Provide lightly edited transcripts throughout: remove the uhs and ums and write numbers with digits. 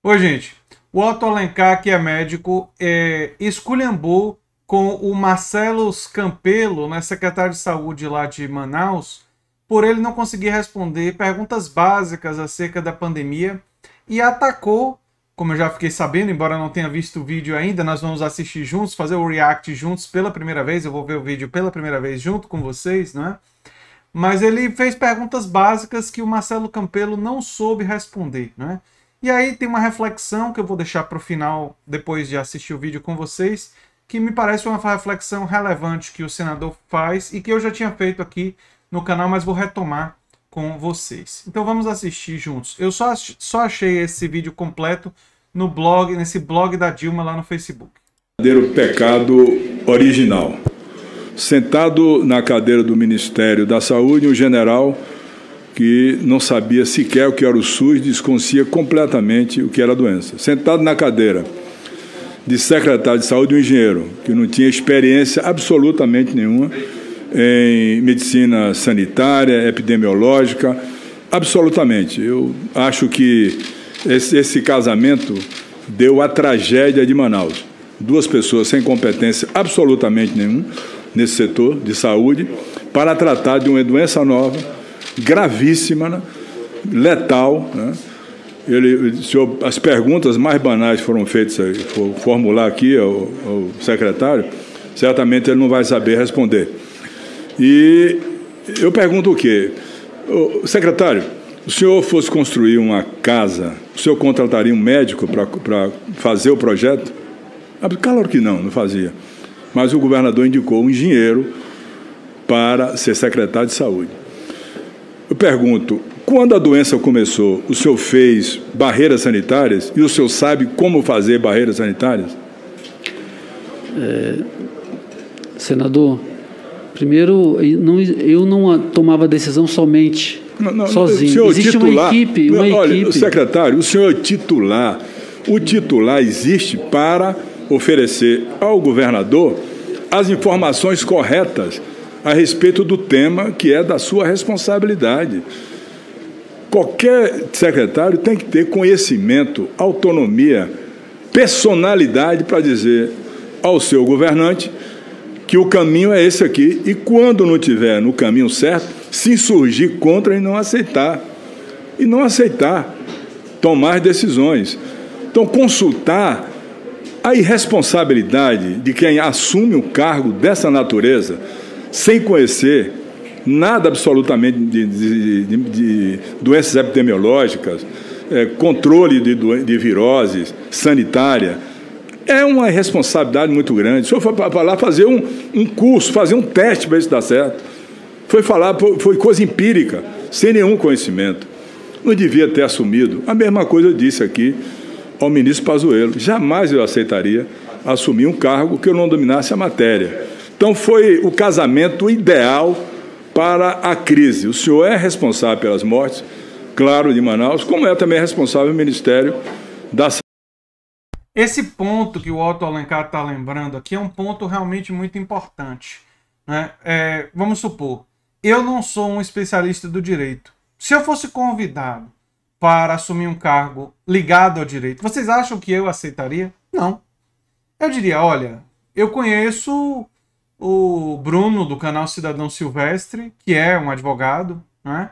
Oi, gente. O Otto Alencar, que é médico, esculhambou com o Marcelo Campelo, né, secretário de saúde lá de Manaus, por ele não conseguir responder perguntas básicas acerca da pandemia e atacou, como eu já fiquei sabendo, embora não tenha visto o vídeo ainda, nós vamos assistir juntos, fazer o react juntos pela primeira vez, eu vou ver o vídeo pela primeira vez junto com vocês, né? Mas ele fez perguntas básicas que o Marcelo Campelo não soube responder, né? E aí tem uma reflexão que eu vou deixar para o final, depois de assistir o vídeo com vocês, que me parece uma reflexão relevante que o senador faz e que eu já tinha feito aqui no canal, mas vou retomar com vocês. Então vamos assistir juntos. Eu só achei esse vídeo completo no blog, nesse blog da Dilma lá no Facebook. O pecado original. Sentado na cadeira do Ministério da Saúde, um general que não sabia sequer o que era o SUS, desconhecia completamente o que era a doença. Sentado na cadeira de secretário de saúde, um engenheiro que não tinha experiência absolutamente nenhuma em medicina sanitária, epidemiológica, absolutamente. Eu acho que esse casamento deu a tragédia de Manaus. Duas pessoas sem competência absolutamente nenhuma nesse setor de saúde para tratar de uma doença nova, gravíssima, né? Letal, né? As perguntas mais banais foram feitas, vou formular aqui ao secretário, certamente ele não vai saber responder. E eu pergunto o quê? Secretário, se o senhor fosse construir uma casa, o senhor contrataria um médico para fazer o projeto? Claro que não fazia. Mas o governador indicou um engenheiro para ser secretário de saúde. Eu pergunto, quando a doença começou, o senhor fez barreiras sanitárias e o senhor sabe como fazer barreiras sanitárias? Senador, primeiro, eu não tomava decisão somente, sozinho. Existe titular, uma equipe. Olha, secretário, o senhor é titular. O titular existe para oferecer ao governador as informações corretas a respeito do tema que é da sua responsabilidade. Qualquer secretário tem que ter conhecimento, autonomia, personalidade para dizer ao seu governante que o caminho é esse aqui e quando não estiver no caminho certo, se insurgir contra e não aceitar. E não aceitar, tomar decisões. Então, consultar a irresponsabilidade de quem assume um cargo dessa natureza sem conhecer nada absolutamente de doenças epidemiológicas, controle de viroses, sanitária, é uma responsabilidade muito grande. O senhor foi para lá fazer um curso, fazer um teste para ver se dá certo. Foi coisa empírica, sem nenhum conhecimento. Não devia ter assumido. A mesma coisa eu disse aqui ao ministro Pazuello. Jamais eu aceitaria assumir um cargo que eu não dominasse a matéria. Então foi o casamento ideal para a crise. O senhor é responsável pelas mortes, claro, de Manaus, como é também responsável o Ministério da Saúde. Esse ponto que o Otto Alencar está lembrando aqui é um ponto realmente muito importante, né? Vamos supor, eu não sou um especialista do direito. Se eu fosse convidado para assumir um cargo ligado ao direito, vocês acham que eu aceitaria? Não. Eu diria, olha, eu conheço o Bruno, do canal Cidadão Silvestre, que é um advogado, né?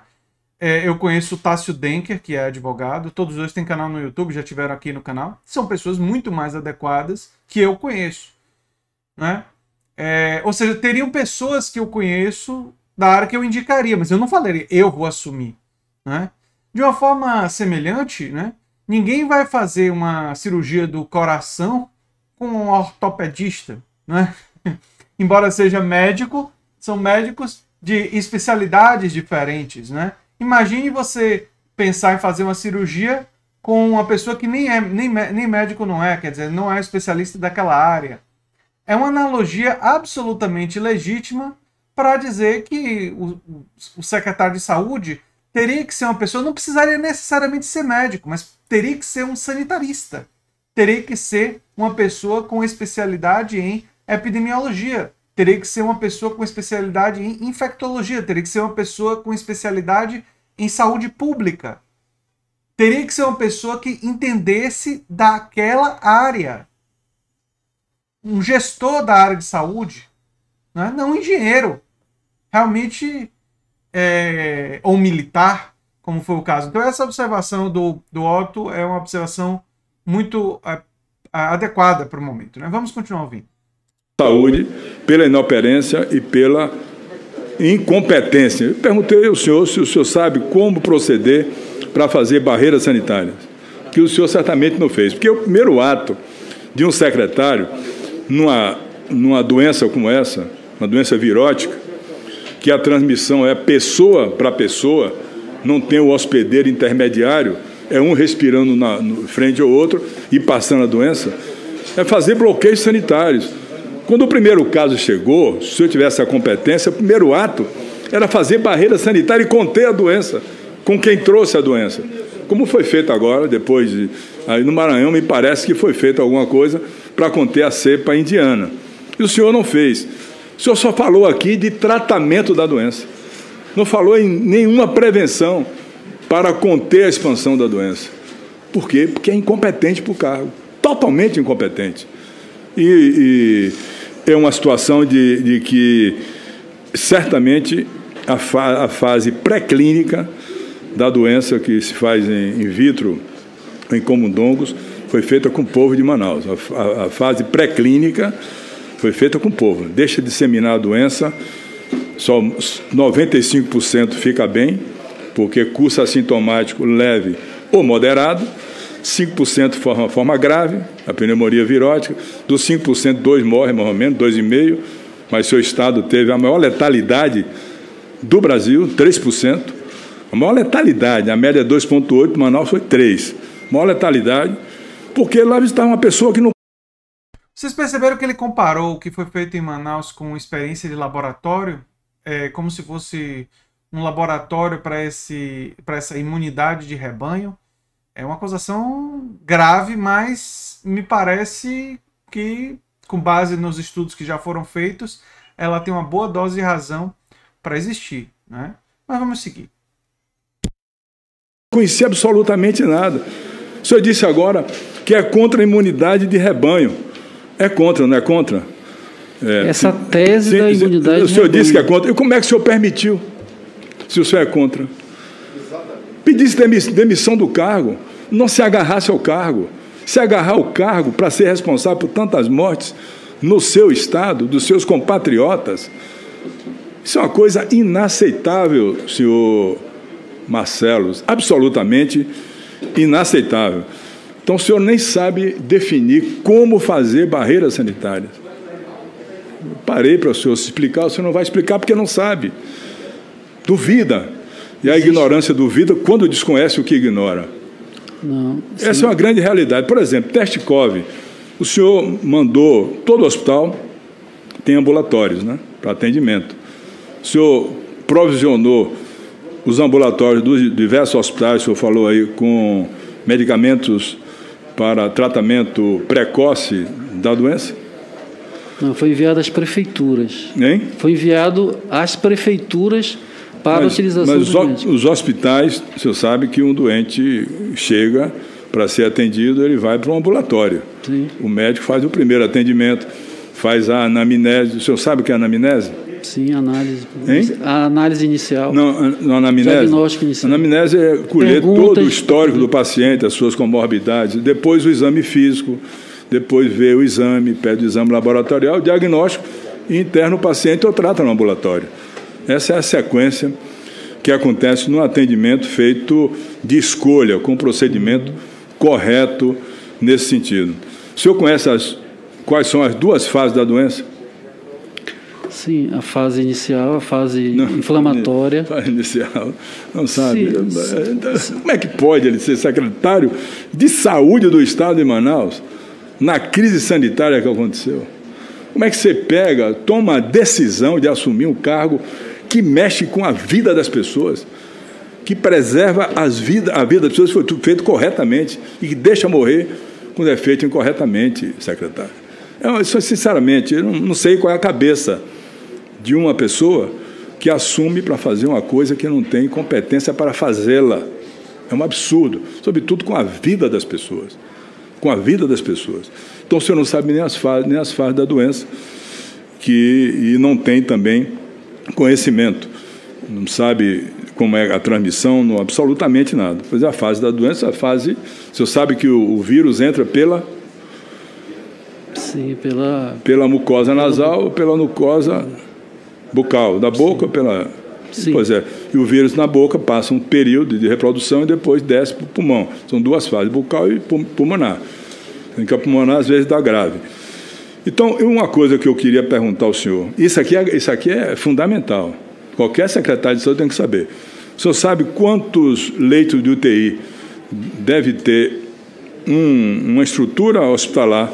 Eu conheço o Tássio Denker, que é advogado, todos dois têm canal no YouTube, já tiveram aqui no canal. São pessoas muito mais adequadas que eu conheço, né? Ou seja, teriam pessoas que eu conheço da área que eu indicaria, mas eu não falaria, eu vou assumir, né? De uma forma semelhante, né? Ninguém vai fazer uma cirurgia do coração com um ortopedista, né? Embora seja médico, são médicos de especialidades diferentes, né? Imagine você pensar em fazer uma cirurgia com uma pessoa que nem médico não é, quer dizer, não é especialista daquela área. É uma analogia absolutamente legítima para dizer que o secretário de saúde teria que ser uma pessoa, não precisaria necessariamente ser médico, mas teria que ser um sanitarista. Teria que ser uma pessoa com especialidade em epidemiologia. Teria que ser uma pessoa com especialidade em infectologia. Teria que ser uma pessoa com especialidade em saúde pública. teria que ser uma pessoa que entendesse daquela área. Um gestor da área de saúde, né? Não um engenheiro. Realmente, ou militar, como foi o caso. Então essa observação do Otto é uma observação muito adequada para o momento, né? Vamos continuar ouvindo. Saúde, pela inoperância e pela incompetência. Eu perguntei ao senhor se o senhor sabe como proceder para fazer barreiras sanitárias, que o senhor certamente não fez. Porque o primeiro ato de um secretário, numa doença como essa, uma doença virótica, que a transmissão é pessoa para pessoa, não tem o hospedeiro intermediário, é um respirando frente ao outro e passando a doença, é fazer bloqueios sanitários. Quando o primeiro caso chegou, se eu tivesse a competência, o primeiro ato era fazer barreira sanitária e conter a doença, com quem trouxe a doença. Como foi feito agora, depois, aí no Maranhão, me parece que foi feito alguma coisa para conter a cepa indiana. E o senhor não fez. O senhor só falou aqui de tratamento da doença. Não falou em nenhuma prevenção para conter a expansão da doença. Por quê? Porque é incompetente para o cargo. Totalmente incompetente. E é uma situação de que, certamente, a fase pré-clínica da doença que se faz in vitro, em camundongos, foi feita com o povo de Manaus. A fase pré-clínica foi feita com o povo. Deixa de disseminar a doença, só 95% fica bem, porque curso assintomático leve ou moderado, 5% forma grave, a pneumonia virótica, dos 5%, 2 morrem, mais ou menos, 2,5%, mas seu estado teve a maior letalidade do Brasil, 3%. A maior letalidade, a média é 2,8%, Manaus foi 3%. A maior letalidade, porque lá estava uma pessoa que não... Vocês perceberam que ele comparou o que foi feito em Manaus com experiência de laboratório? Como se fosse um laboratório para essa imunidade de rebanho? É uma acusação grave, mas me parece que, com base nos estudos que já foram feitos, ela tem uma boa dose de razão para existir, né? Mas vamos seguir. Não conheci absolutamente nada. O senhor disse agora que é contra a imunidade de rebanho. É contra, não é contra? Essa tese da imunidade de rebanho. O senhor disse que é contra. E como é que o senhor permitiu, se o senhor é contra? Pedisse demissão do cargo, não se agarrasse ao cargo. Se agarrar ao cargo para ser responsável por tantas mortes no seu estado, dos seus compatriotas, isso é uma coisa inaceitável, senhor Marcelo, absolutamente inaceitável. Então o senhor nem sabe definir como fazer barreiras sanitárias. Parei para o senhor se explicar, o senhor não vai explicar porque não sabe. Duvida. E a ignorância duvida quando desconhece o que ignora. Não, essa é uma grande realidade. Por exemplo, teste COVID. O senhor mandou, todo hospital tem ambulatórios, né, para atendimento. O senhor provisionou os ambulatórios dos diversos hospitais, o senhor falou aí, com medicamentos para tratamento precoce da doença? Não, foi enviado às prefeituras. Hein? Foi enviado às prefeituras para a utilização dos médicos. Os hospitais, o senhor sabe que um doente chega para ser atendido, ele vai para um ambulatório. Sim. O médico faz o primeiro atendimento, faz a anamnese. O senhor sabe o que é anamnese? Sim, análise. Hein? A análise inicial. Não, anamnese. Diagnóstico inicial. Anamnese é colher todo o histórico do paciente, as suas comorbidades, depois o exame físico, depois vê o exame, pede o exame laboratorial, o diagnóstico e interna o paciente ou trata no ambulatório. Essa é a sequência que acontece no atendimento feito de escolha, com procedimento correto nesse sentido. O senhor conhece quais são as duas fases da doença? Sim, a fase inicial, a fase inflamatória. Fase inicial, não sabe. Sim. Como é que pode ele ser secretário de saúde do estado de Manaus na crise sanitária que aconteceu? Como é que você toma a decisão de assumir um cargo que mexe com a vida das pessoas, que preserva a vida das pessoas, que foi tudo feito corretamente e que deixa morrer quando é feito incorretamente, secretário? Sinceramente, eu não sei qual é a cabeça de uma pessoa que assume para fazer uma coisa que não tem competência para fazê-la. É um absurdo, sobretudo com a vida das pessoas. Com a vida das pessoas. Então, o senhor não sabe nem as fases da doença e não tem também conhecimento. Não sabe como é a transmissão, não, absolutamente nada. Pois é, a fase da doença, o senhor sabe que o vírus entra pela... Sim, pela mucosa nasal ou pela mucosa bucal, da boca, Sim. Pois é, e o vírus na boca passa um período de reprodução e depois desce para o pulmão. São duas fases, bucal e pulmonar. A pulmonar às vezes dá grave. Então, uma coisa que eu queria perguntar ao senhor, isso aqui é fundamental. Qualquer secretário de saúde tem que saber. O senhor sabe quantos leitos de UTI deve ter uma estrutura hospitalar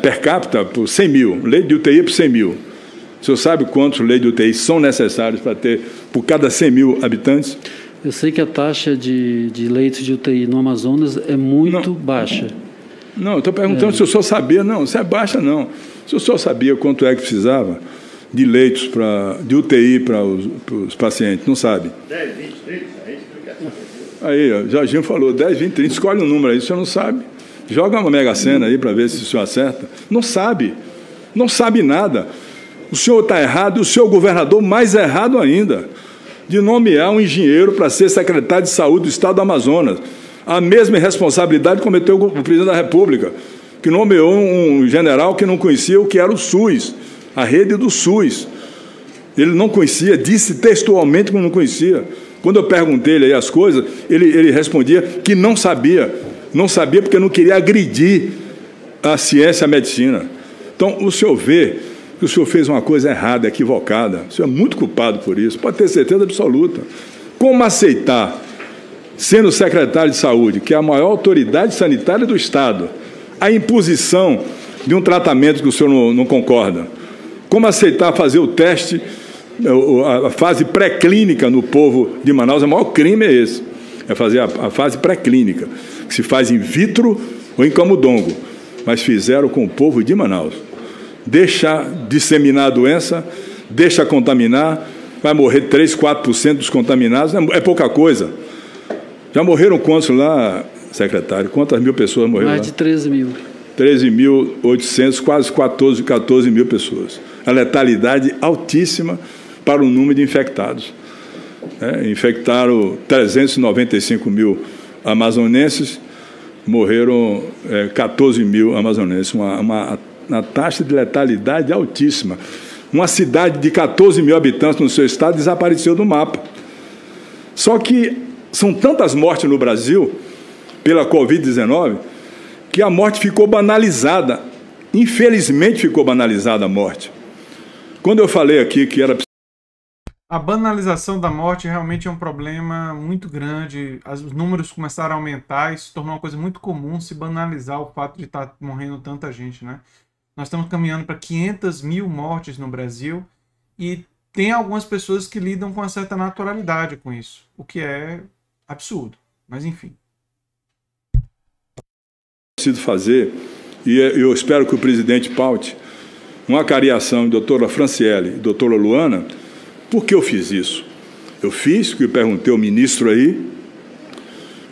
per capita por 100 mil, leito de UTI por 100 mil. O senhor sabe quantos leitos de UTI são necessários para ter por cada 100 mil habitantes? Eu sei que a taxa de leitos de UTI no Amazonas é muito baixa. Não, eu estou perguntando se o senhor sabia. Não, se é baixa, não. Se o senhor sabia quanto é que precisava de leitos de UTI para os pacientes, não sabe? 10, 20, 30, aí explica. Aí, ó, Jorginho falou 10, 20, 30, escolhe um número aí, o senhor não sabe. Joga uma Mega Sena aí para ver se o senhor acerta. Não sabe. Não sabe nada. O senhor está errado e o senhor governador mais errado ainda, de nomear um engenheiro para ser secretário de saúde do Estado do Amazonas. A mesma irresponsabilidade cometeu o presidente da República, que nomeou um general que não conhecia o que era o SUS, a rede do SUS. Ele não conhecia, disse textualmente que não conhecia. Quando eu perguntei ele aí as coisas, ele respondia que não sabia. Não sabia porque não queria agredir a ciência e a medicina. Então, o senhor vê que o senhor fez uma coisa errada, equivocada. O senhor é muito culpado por isso, pode ter certeza absoluta. Como aceitar, sendo secretário de saúde, que é a maior autoridade sanitária do Estado, a imposição de um tratamento que o senhor não concorda? Como aceitar fazer o teste, a fase pré-clínica no povo de Manaus? O maior crime é esse, é fazer a fase pré-clínica, que se faz in vitro ou em camundongo, mas fizeram com o povo de Manaus. Deixa disseminar a doença, deixa contaminar, vai morrer 3, 4% dos contaminados, é pouca coisa. Já morreram quantos lá, secretário? Quantas mil pessoas morreram lá? Mais de 13 mil. 13.800, quase 14 mil pessoas. A letalidade altíssima para o número de infectados. Infectaram 395 mil amazonenses, morreram 14 mil amazonenses, uma taxa de letalidade altíssima. Uma cidade de 14 mil habitantes no seu estado desapareceu do mapa. Só que são tantas mortes no Brasil pela Covid-19 que a morte ficou banalizada. Infelizmente ficou banalizada a morte. Quando eu falei aqui que era... A banalização da morte realmente é um problema muito grande. Os números começaram a aumentar e se tornou uma coisa muito comum se banalizar o fato de estar morrendo tanta gente, né? Nós estamos caminhando para 500 mil mortes no Brasil e tem algumas pessoas que lidam com uma certa naturalidade com isso, o que é absurdo, mas enfim. Preciso fazer, e eu espero que o presidente paute uma cariação de doutora Franciele e doutora Luana. Por que eu fiz isso? Eu fiz, que eu perguntei ao ministro aí,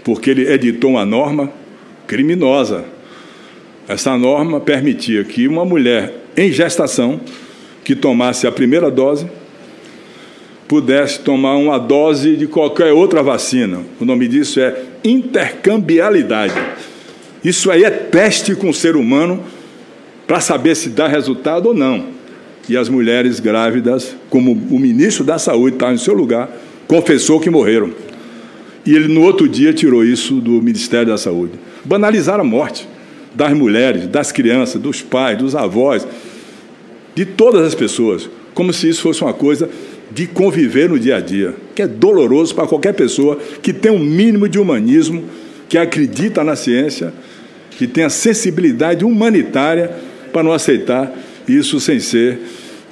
porque ele editou uma norma criminosa. Essa norma permitia que uma mulher em gestação que tomasse a primeira dose pudesse tomar uma dose de qualquer outra vacina. O nome disso é intercambialidade. Isso aí é teste com o ser humano para saber se dá resultado ou não. E as mulheres grávidas, como o ministro da Saúde estava em seu lugar, confessou que morreram. E ele, no outro dia, tirou isso do Ministério da Saúde. Banalizaram a morte das mulheres, das crianças, dos pais, dos avós, de todas as pessoas, como se isso fosse uma coisa de conviver no dia a dia, que é doloroso para qualquer pessoa que tem um mínimo de humanismo, que acredita na ciência, que tem a sensibilidade humanitária para não aceitar isso sem ser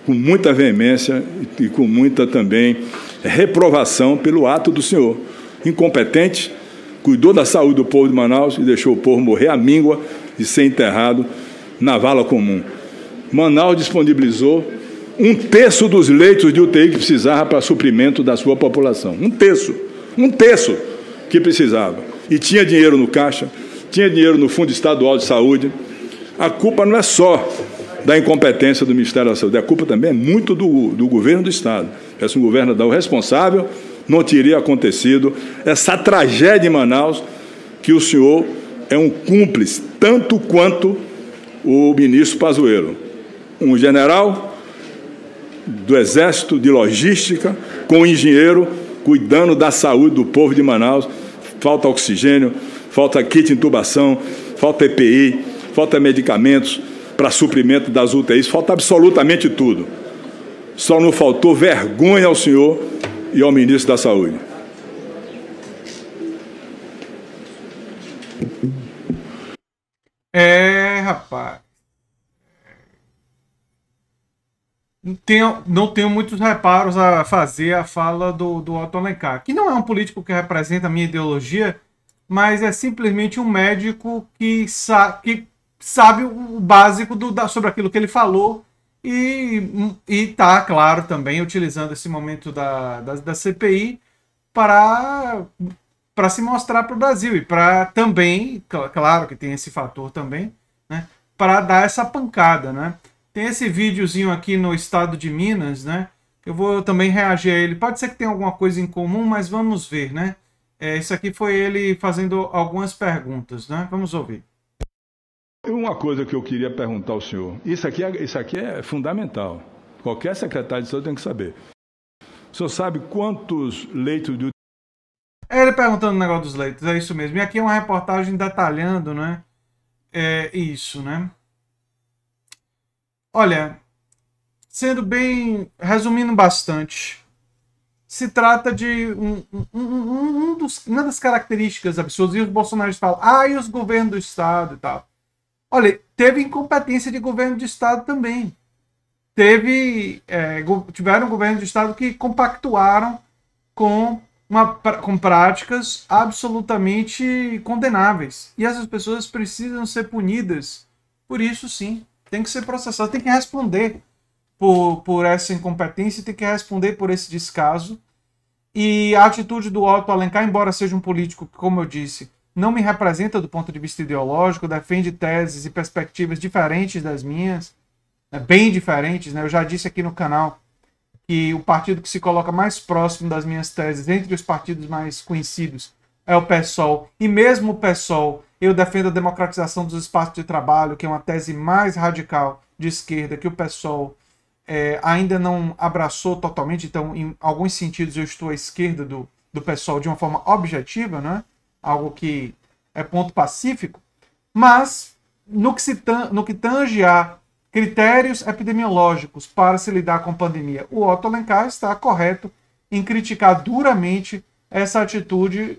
com muita veemência e com muita também reprovação pelo ato do senhor. Incompetente, cuidou da saúde do povo de Manaus e deixou o povo morrer à míngua e ser enterrado na vala comum. Manaus disponibilizou 1/3 dos leitos de UTI que precisava para suprimento da sua população. 1/3. que precisava. E tinha dinheiro no caixa, tinha dinheiro no Fundo Estadual de Saúde. A culpa não é só da incompetência do Ministério da Saúde, a culpa também é muito do governo do Estado. Se um governador responsável, não teria acontecido essa tragédia em Manaus, que o senhor é um cúmplice, tanto quanto o ministro Pazuello. Um general do Exército de Logística, com um engenheiro, cuidando da saúde do povo de Manaus. Falta oxigênio, falta kit de intubação, falta EPI, falta medicamentos para suprimento das UTIs, falta absolutamente tudo. Só não faltou vergonha ao senhor e ao ministro da Saúde. Rapaz. Não tenho muitos reparos a fazer à fala do Otto Alencar, que não é um político que representa a minha ideologia, mas é simplesmente um médico que sabe o básico sobre aquilo que ele falou e está, claro, também utilizando esse momento da CPI para se mostrar para o Brasil e para também, claro que tem esse fator também, né, para dar essa pancada, né? Tem esse videozinho aqui no estado de Minas, né? Eu vou também reagir a ele. Pode ser que tenha alguma coisa em comum, mas vamos ver, né? Isso aqui foi ele fazendo algumas perguntas, né? Vamos ouvir. Uma coisa que eu queria perguntar ao senhor. Isso aqui é fundamental. Qualquer secretário de saúde tem que saber. O senhor sabe quantos leitos de... Ele perguntando o negócio dos leitos, é isso mesmo. E aqui é uma reportagem detalhando, né? Isso, né? Olha, resumindo bastante, se trata de uma das características absurdas, e os bolsonaristas falam, e os governos do Estado e tal. Olha, teve incompetência de governo de Estado também. Tiveram governos de Estado que compactuaram com práticas absolutamente condenáveis. E essas pessoas precisam ser punidas por isso, sim. Tem que ser processado, tem que responder por essa incompetência, tem que responder por esse descaso. E a atitude do Otto Alencar, embora seja um político que, como eu disse, não me representa do ponto de vista ideológico, defende teses e perspectivas diferentes das minhas, bem diferentes, né? Eu já disse aqui no canal que o partido que se coloca mais próximo das minhas teses, entre os partidos mais conhecidos, é o PSOL. E mesmo o PSOL, eu defendo a democratização dos espaços de trabalho, que é uma tese mais radical de esquerda, que o PSOL ainda não abraçou totalmente. Então, em alguns sentidos, eu estou à esquerda do PSOL de uma forma objetiva, né? Algo que é ponto pacífico. Mas, no que tange a critérios epidemiológicos para se lidar com a pandemia, o Otto Alencar está correto em criticar duramente essa atitude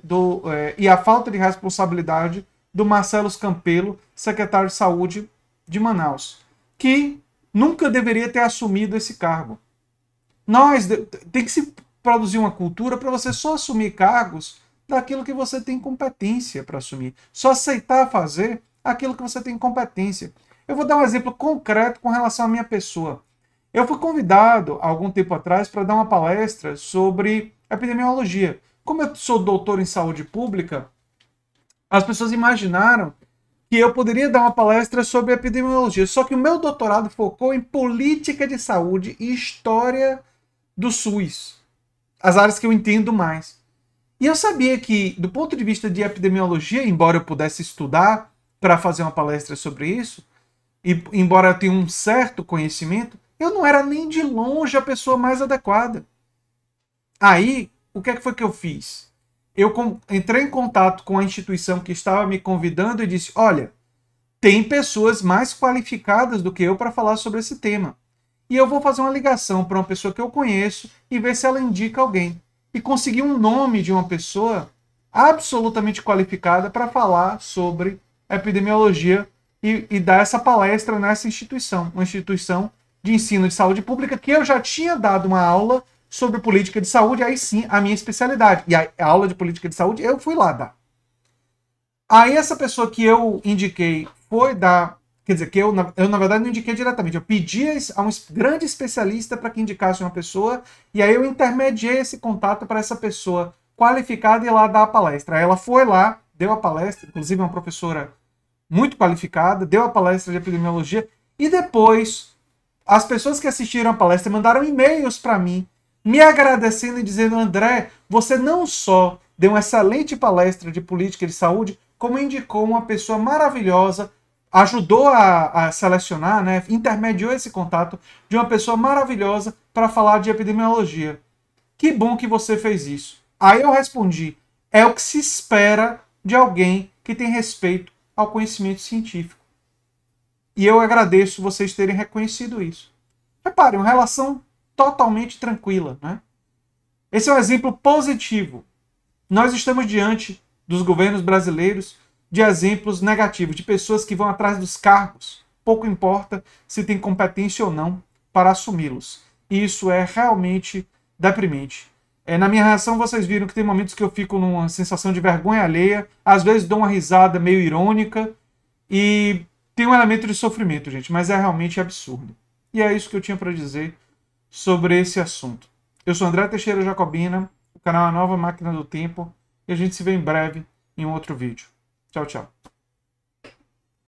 e a falta de responsabilidade do Marcelo Campelo, secretário de Saúde de Manaus, que nunca deveria ter assumido esse cargo. Tem que se produzir uma cultura para você só assumir cargos daquilo que você tem competência para assumir. Só aceitar fazer aquilo que você tem competência. Eu vou dar um exemplo concreto com relação à minha pessoa. Eu fui convidado, há algum tempo atrás, para dar uma palestra sobre epidemiologia. Como eu sou doutor em saúde pública, as pessoas imaginaram que eu poderia dar uma palestra sobre epidemiologia. Só que o meu doutorado focou em política de saúde e história do SUS. As áreas que eu entendo mais. E eu sabia que, do ponto de vista de epidemiologia, embora eu pudesse estudar para fazer uma palestra sobre isso, e embora eu tenha um certo conhecimento, eu não era nem de longe a pessoa mais adequada. Aí, o que foi que eu fiz? Eu entrei em contato com a instituição que estava me convidando e disse, olha, tem pessoas mais qualificadas do que eu para falar sobre esse tema. E eu vou fazer uma ligação para uma pessoa que eu conheço e ver se ela indica alguém. E consegui um nome de uma pessoa absolutamente qualificada para falar sobre epidemiologia e dar essa palestra nessa instituição. Uma instituição de ensino de saúde pública que eu já tinha dado uma aula sobre política de saúde, aí sim, a minha especialidade. E a aula de política de saúde, eu fui lá dar. Aí essa pessoa que eu indiquei foi dar... Quer dizer, que eu na verdade não indiquei diretamente. Eu pedi a um grande especialista para que indicasse uma pessoa, e aí eu intermediei esse contato para essa pessoa qualificada e ir lá dar a palestra. Aí ela foi lá, deu a palestra, inclusive uma professora muito qualificada, deu a palestra de epidemiologia, e depois as pessoas que assistiram a palestra mandaram e-mails para mim, me agradecendo e dizendo: André, você não só deu uma excelente palestra de política de saúde, como indicou uma pessoa maravilhosa, ajudou a selecionar, né, intermediou esse contato de uma pessoa maravilhosa para falar de epidemiologia. Que bom que você fez isso. Aí eu respondi: é o que se espera de alguém que tem respeito ao conhecimento científico. E eu agradeço vocês terem reconhecido isso. Reparem, uma relação totalmente tranquila, né? Esse é um exemplo positivo. Nós estamos diante dos governos brasileiros de exemplos negativos, de pessoas que vão atrás dos cargos. Pouco importa se tem competência ou não para assumi-los. E isso é realmente deprimente. Na minha reação, vocês viram que tem momentos que eu fico numa sensação de vergonha alheia, às vezes dou uma risada meio irônica, e tem um elemento de sofrimento, gente, mas é realmente absurdo. E é isso que eu tinha para dizer sobre esse assunto. Eu sou André Teixeira Jacobina, o canal A Nova Máquina do Tempo, e a gente se vê em breve em um outro vídeo. Tchau, tchau.